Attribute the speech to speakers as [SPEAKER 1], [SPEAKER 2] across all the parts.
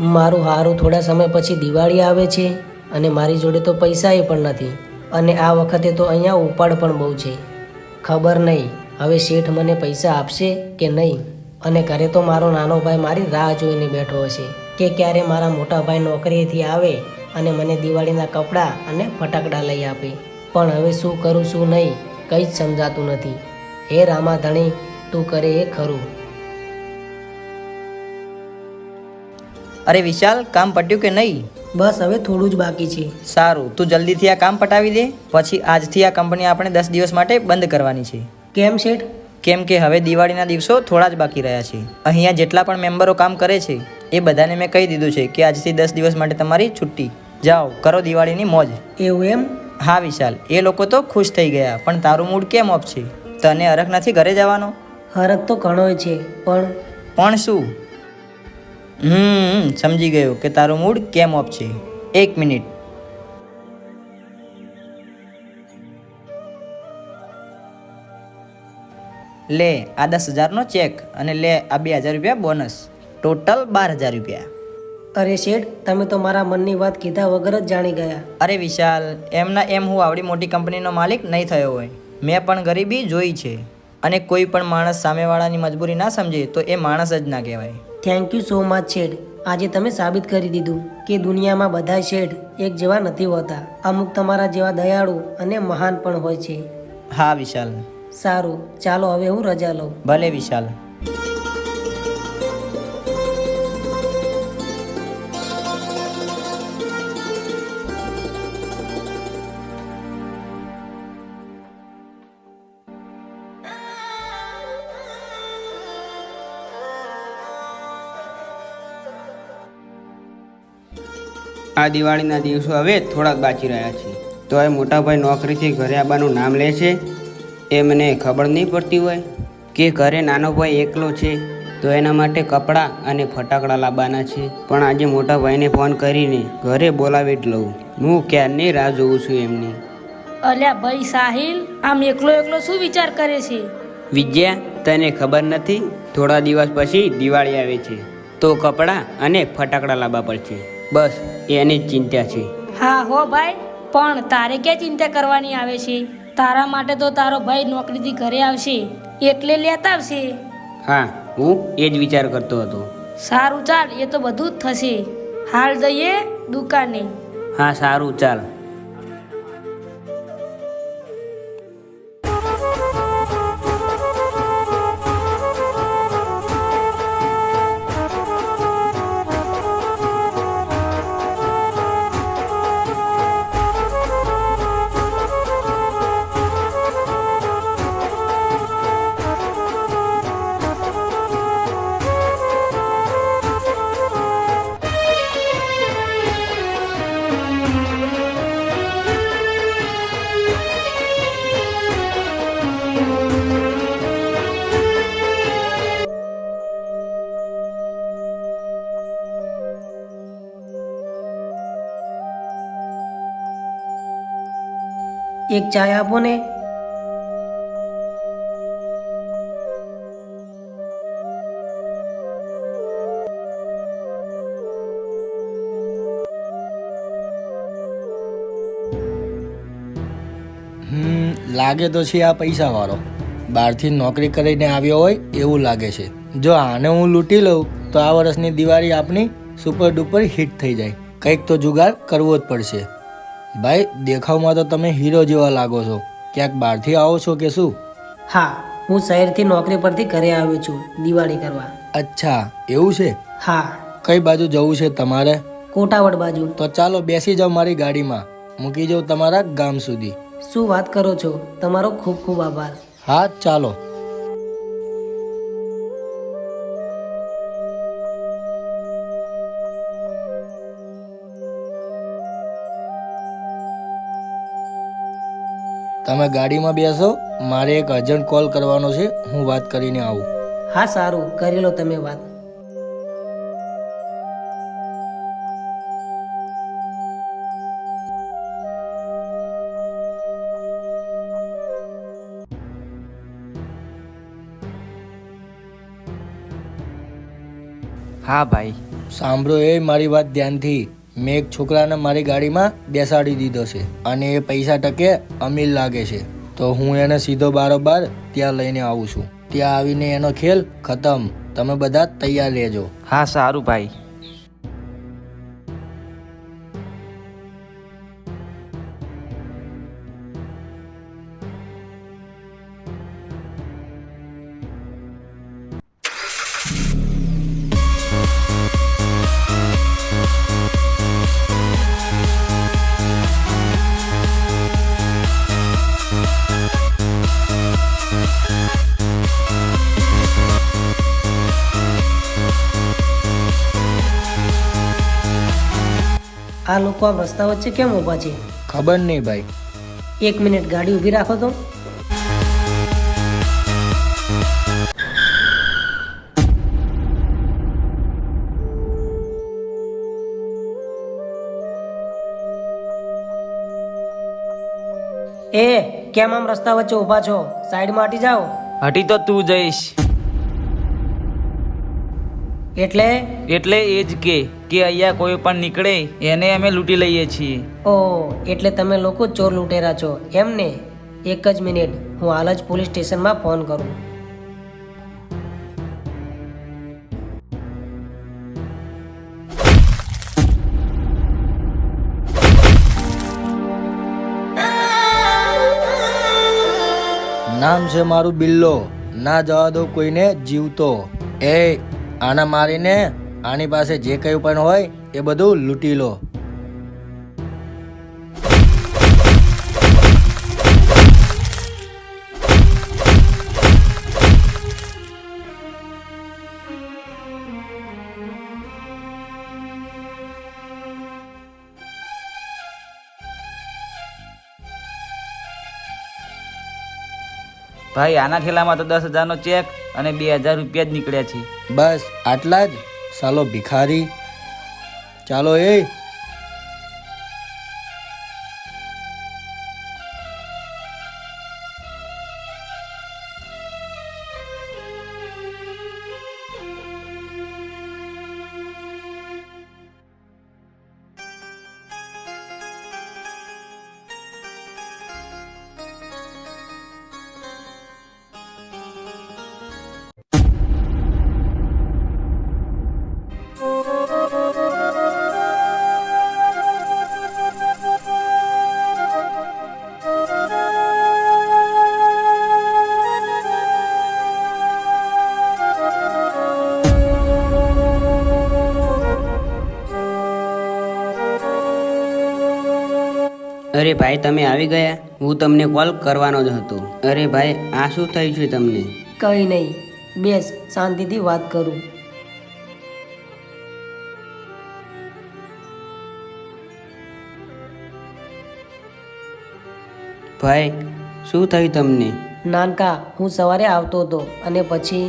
[SPEAKER 1] મારું હારું થોડા સમય પછી દિવાળી આવે છે અને મારી જોડે તો પૈસા પણ નથી અને આ વખતે તો અહીંયા ઉપાડ પણ બહુ છે. ખબર નહીં હવે શેઠ મને પૈસા આપશે કે નહીં. અને ઘરે તો મારો નાનો ભાઈ મારી રાહ જોઈને બેઠો હશે કે ક્યારે મારા મોટા ભાઈ નોકરીએથી આવે અને મને દિવાળીના કપડાં અને ફટાકડા લઈ આપે. પણ હવે શું કરું શું નહીં કંઈ જ સમજાતું નથી. હે રામા ધણી, તું કરે એ ખરું.
[SPEAKER 2] અરે વિશાલ, કામ પટ્યું કે નહીં?
[SPEAKER 1] બસ હવે થોડું જ બાકી છે.
[SPEAKER 2] સારું, તું જલ્દીથી આ કામ પટાવી દે. પછી આજથી આ કંપની આપણે 10 દિવસ માટે બંધ કરવાની છે.
[SPEAKER 1] કેમ શેઠ?
[SPEAKER 2] કેમ કે હવે દિવાળીના દિવસો થોડા જ બાકી રહ્યા છે. અહીંયા જેટલા પણ મેમ્બરો કામ કરે છે એ બધાને મેં કહી દીધું છે કે આજથી 10 દિવસ માટે તમારી છુટ્ટી. જાઓ, કરો દિવાળીની મોજ.
[SPEAKER 1] એવું એમ?
[SPEAKER 2] હા વિશાલ, એ લોકો તો ખુશ થઈ ગયા, પણ તારું મૂડ કેમ ઓફ છે? તને હરખ નથી ઘરે જવાનો?
[SPEAKER 1] હરખ તો ઘણોય છે,
[SPEAKER 2] પણ શું? સમજી ગયો કે તારું મૂડ કેમ ઓફ છે. 1 મિનિટ. લે આ 10,000નો ચેક અને લે આ 2,000 રૂપિયા બોનસ. ટોટલ 12,000 રૂપિયા.
[SPEAKER 1] અરે શેઠ, તમે તો મારા મનની વાત કીધા વગર જ જાણી ગયા.
[SPEAKER 2] અરે વિશાલ, એમના એમ હું આવડી મોટી કંપનીનો માલિક નહીં થયો હોય. મેં પણ ગરીબી જોઈ છે અને કોઈ પણ માણસ સામેવાળાની મજબૂરી ના સમજે તો એ માણસ જ ના કહેવાય.
[SPEAKER 1] થેન્ક યુ સો મચ શેઠ. આજે તમે સાબિત કરી દીધું કે દુનિયામાં બધા શેઠ એક જેવા નથી હોતા. અમુક તમારા જેવા દયાળુ અને મહાન પણ હોય છે.
[SPEAKER 2] હા વિશાલ.
[SPEAKER 1] સારું, ચાલો હવે હું રજા લઉં.
[SPEAKER 2] ભલે વિશાલ.
[SPEAKER 3] આ દિવાળીના દિવસો હવે થોડાક બાકી રહ્યા છે, તો એ મોટાભાઈ નોકરીથી ઘરે આવવાનું નામ લે છે. એ મને ખબર નહીં પડતી હોય કે ઘરે નાનો ભાઈ એકલો છે, તો એના માટે કપડાં અને ફટાકડા લાવવાના છે. પણ આજે મોટા ભાઈને ફોન કરીને ઘરે બોલાવી જ લઉં. હું ક્યારની રાહ જોઉં છું એમની.
[SPEAKER 4] અલ્યા ભાઈ સાહિલ, આમ એકલો એકલો શું વિચાર કરે છે?
[SPEAKER 3] વિજયા, તને ખબર નથી? થોડા દિવસ પછી દિવાળી આવે છે, તો કપડાં અને ફટાકડા લાવવા પડશે. બસ એની જ ચિંતા છે.
[SPEAKER 4] હા હો ભાઈ, પણ તારે ક્યાં ચિંતા કરવાની આવે છે? તારા માટે તો તારો ભાઈ નોકરીથી ઘરે આવશે એટલે લેતા આવશે.
[SPEAKER 3] હા, હું એ જ વિચાર કરતો હતો.
[SPEAKER 4] સારું ચાલ, એ તો બધું જ થશે. હાલ જઈએ દુકાને.
[SPEAKER 3] હા સારું, ચાલ.
[SPEAKER 1] એક ચાય આપો ને.
[SPEAKER 5] લાગે તો છે આ પૈસાવાળો. બહારથી નોકરી કરીને આવ્યો હોય એવું લાગે છે. જો આને હું લૂંટી લઉં તો આ વર્ષની દિવાળી આપણી સુપર ડુપર હિટ થઈ જાય. કંઈક તો જુગાડ કરવો જ પડશે. ભાઈ, દેખાવમાં તો તમે હીરો જેવા લાગો છો. ક્યાંક બહારથી આવો છો કે શું?
[SPEAKER 1] હા, હું શહેરથી નોકરી પરથી ઘરે આવ્યો છું દિવાળી કરવા.
[SPEAKER 5] અચ્છા, એવું છે?
[SPEAKER 1] હા.
[SPEAKER 5] કઈ બાજુ જવું છે તમારે?
[SPEAKER 1] કોટાવડ બાજુ.
[SPEAKER 5] તો ચાલો બેસી જાઓ મારી ગાડીમાં, મૂકી જાઉં તમારા ગામ સુધી.
[SPEAKER 1] શું વાત કરો છો? તમારો ખૂબ ખૂબ આભાર.
[SPEAKER 5] હા ચાલો. તમે ગાડીમાં બેસો, મારે એક અર્જન્ટ કોલ કરવાનો છે, હું વાત કરીને આવું.
[SPEAKER 1] હા સારું, કરી લો તમે વાત.
[SPEAKER 6] હા ભાઈ,
[SPEAKER 5] સાંભળો એ મારી વાત ધ્યાનથી. મેં એક છોકરાને મારી ગાડીમાં બેસાડી દીધો છે અને એ પૈસા ટકે અમીર લાગે છે, તો હું એને સીધો બારોબાર ત્યાં લઈને આવું છું. ત્યાં આવીને એનો ખેલ ખતમ. તમે બધા તૈયાર રહેજો.
[SPEAKER 6] હા સારું ભાઈ.
[SPEAKER 1] આ લોકો આ રસ્તા વચ્ચે કેમ ઊભા છે?
[SPEAKER 5] ખબર નહીં ભાઈ.
[SPEAKER 1] 1 મિનિટ ગાડી ઊભી રાખો તો. એ કેમ આમ રસ્તા વચ્ચે ઊભા છો? સાઈડમાં હટી જાઓ.
[SPEAKER 6] હટી તો તું જઈશ.
[SPEAKER 1] એટલે
[SPEAKER 6] એ જ કે અહીંયા કોઈ પણ નીકળે એને અમે લૂંટી લઈએ છીએ.
[SPEAKER 1] ઓ એટલે તમે લોકો ચોર લૂંટેરા છો એમ ને? એક જ મિનિટ, હું હાલ જ પોલીસ સ્ટેશનમાં ફોન કરું.
[SPEAKER 5] નામ છે મારું બિલ્લો. ના જવા દો કોઈને જીવતો. એ આના મારીને આની પાસે જે કંઈ પણ હોય એ બધું લૂંટી લો.
[SPEAKER 6] ભાઈ આના થેલામાં તો 10,000નો ચેક અને 2,000 રૂપિયા જ નીકળ્યા છે.
[SPEAKER 5] બસ આટલા જ? સાલો ભિખારી. ચાલો એ.
[SPEAKER 3] અરે ભાઈ, તમે આવી ગયા? હું તમને કોલ કરવાનો જ હતો. અરે ભાઈ, આ શું થયું છે તમને?
[SPEAKER 1] કંઈ નહીં, બેસ, શાંતિથી વાત કરું.
[SPEAKER 3] ભાઈ, શું થયું તમને?
[SPEAKER 1] નાનકા, હું સવારે આવતો હતો અને પછી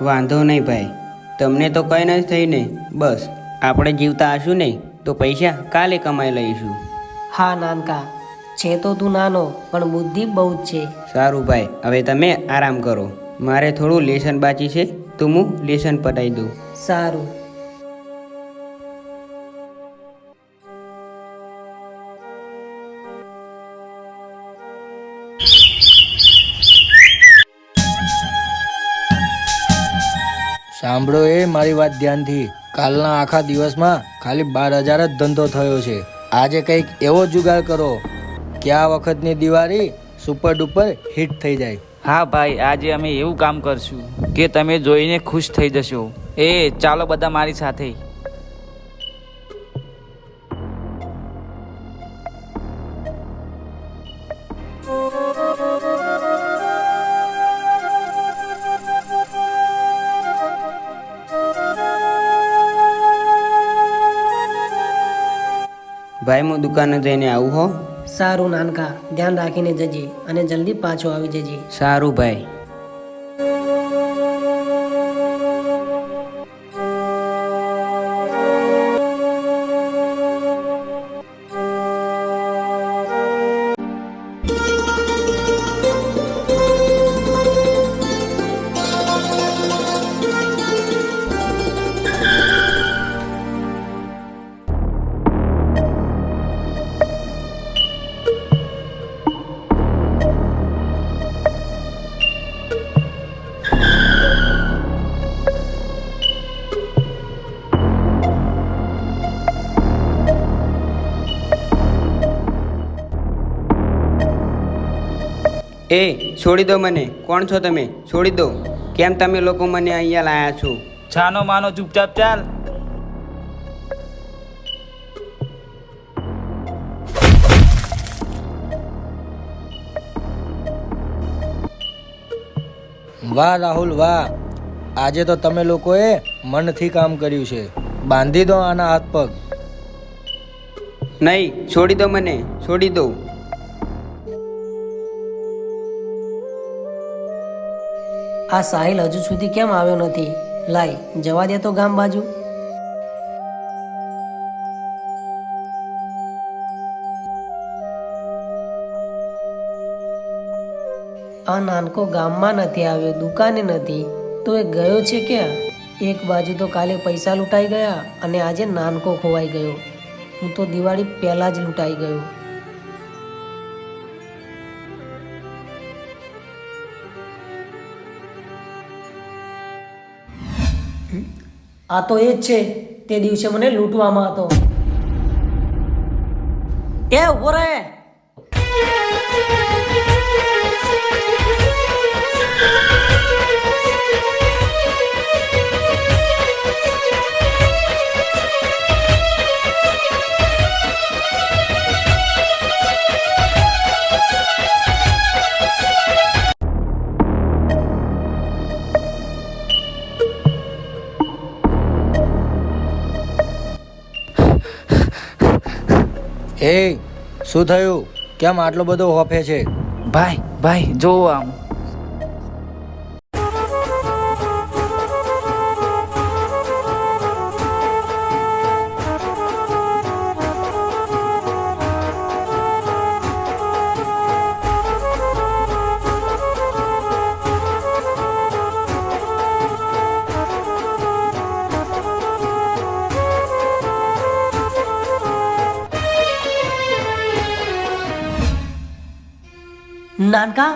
[SPEAKER 3] વાંધો નહીં ભાઈ, તમને તો કંઈ નથી થઈ ને? બસ આપણે જીવતા હશું ને તો પૈસા કાલે કમાઈ લઈશું.
[SPEAKER 1] હા નાનકા, છે તો તું નાનો પણ બુદ્ધિ બહુ જ છે.
[SPEAKER 3] સારું ભાઈ, હવે તમે આરામ કરો. મારે થોડું લેસન બાકી છે તો હું લેસન પતાવી દઉં.
[SPEAKER 1] સારું.
[SPEAKER 5] સાંભળો એ મારી વાત ધ્યાનથી. કાલના આખા દિવસમાં ખાલી 12,000 જ ધંધો થયો છે. આજે કંઈક એવો જુગાડ કરો કે આ વખતની દિવાળી સુપર ડુપર હિટ થઈ જાય.
[SPEAKER 6] હા ભાઈ, આજે અમે એવું કામ કરશું કે તમે જોઈને ખુશ થઈ જશો. એ ચાલો બધા મારી સાથે.
[SPEAKER 3] ભાઈ હું દુકાને જઈને આવું હો.
[SPEAKER 1] સારું નાનકા, ધ્યાન રાખીને જજે અને જલ્દી પાછો આવી જજે.
[SPEAKER 3] સારું ભાઈ. એ છોડી દો મને. કોણ છો તમે? છોડી દો. કેમ તમે લોકો મને અહીંયા લાયા છો?
[SPEAKER 6] છાનો માનો ચૂપચાપ ચાલ.
[SPEAKER 5] વાહ રાહુલ વાહ, આજે તો તમે લોકોએ મનથી કામ કર્યું છે. બાંધી દો આના હાથ પગ.
[SPEAKER 3] નહીં, છોડી દો મને, છોડી દો.
[SPEAKER 1] આ સાહિલ હજુ સુધી કેમ આવ્યો નથી? લાય જવા દે તો ગામ બાજુ. આ નાનકો ગામમાં નથી આવ્યો, દુકાને નથી, તો એ ગયો છે ક્યાં? એક બાજુ તો કાલે પૈસા લૂંટાઈ ગયા અને આજે નાનકો ખોવાઈ ગયો. હું તો દિવાળી પહેલા જ લૂંટાઈ ગયો. આ તો એ જ છે તે દિવસે મને લૂંટવામાં હતો. એ ઉભો રહે.
[SPEAKER 5] એ શું થયું? કેમ આટલો બધો હોફે છે?
[SPEAKER 6] ભાઈ ભાઈ જો આમ.
[SPEAKER 1] નાનકા,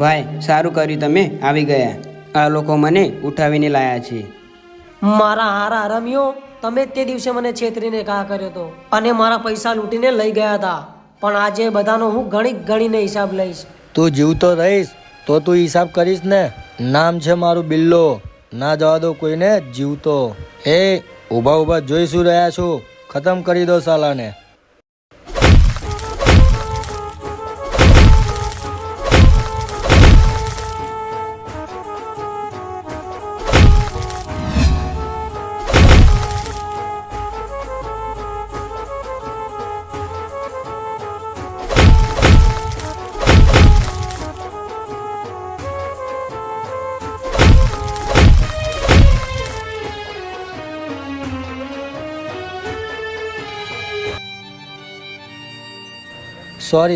[SPEAKER 3] ભાઈ સારું કર્યું તમે આવી ગયા. આ લોકો મને ઉઠાવીને લાયા છે.
[SPEAKER 1] મારા હારા હરામીઓ, તમે તે દિવસે મને છેતરીને કા કર્યો હતો અને મારા પૈસા લૂંટીને લઈ ગયા હતા. પણ આજે બધાનો હું ગણી ગણીને હિસાબ લઈશ.
[SPEAKER 5] તું જીવતો રહીશ તો તું હિસાબ કરીશ ને. નામ છે મારું બિલ્લો, ના જવા દો કોઈને જીવતો. એ ઊભા ઊભા જોઈ શું રહ્યા છો? ખતમ કરી દો સાલાને.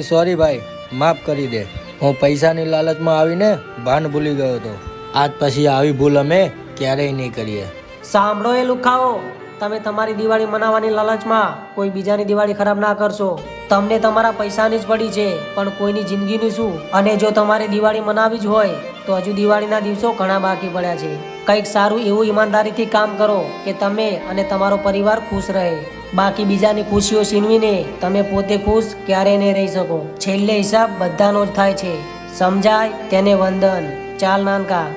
[SPEAKER 5] સોરી ભાઈ, માફ કરી દે. હું પૈસાની લાલચમાં આવીને ભાન ભૂલી ગયો હતો. આજ પછી આવી ભૂલ અમે ક્યારેય નહીં કરીએ.
[SPEAKER 1] સાંભળો એ લુખાઓ, તમે તમારી દિવાળી મનાવવાની લાલચમાં કોઈ બીજાની દિવાળી ખરાબ ના કરશો. તમને તમારા પૈસાની જ પડી છે, પણ કોઈની જિંદગીની શું? અને જો તમારે દિવાળી મનાવી જ હોય તો હજુ દિવાળીના દિવસો ઘણા બાકી પડ્યા છે. કંઈક સારું એવું ઈમાનદારીથી કામ કરો કે તમે અને તમારો પરિવાર ખુશ રહે. બાકી બીજાની ખુશીઓ છીનવીને તમે પોતે ખુશ ક્યારેય નહીં રહી શકો. છેલ્લે હિસાબ બધાનો જ થાય છે. સમજાય તેને વંદન. ચાલ નાનકા.